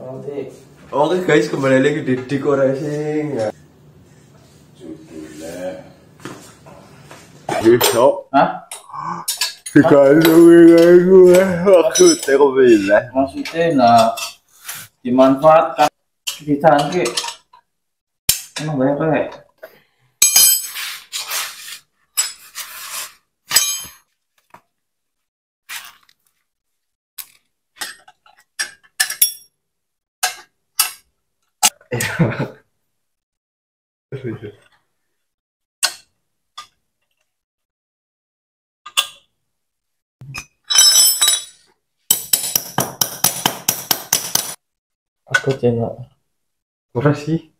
Oke guys, kembali lagi di dekorasi ya. Judulnya besok. Hah? Dikandungin gue maksudnya kok bilang. Maksudnya nah dimanfaatkan kita nanti emang banyak kayak. Aku channel kurang sih.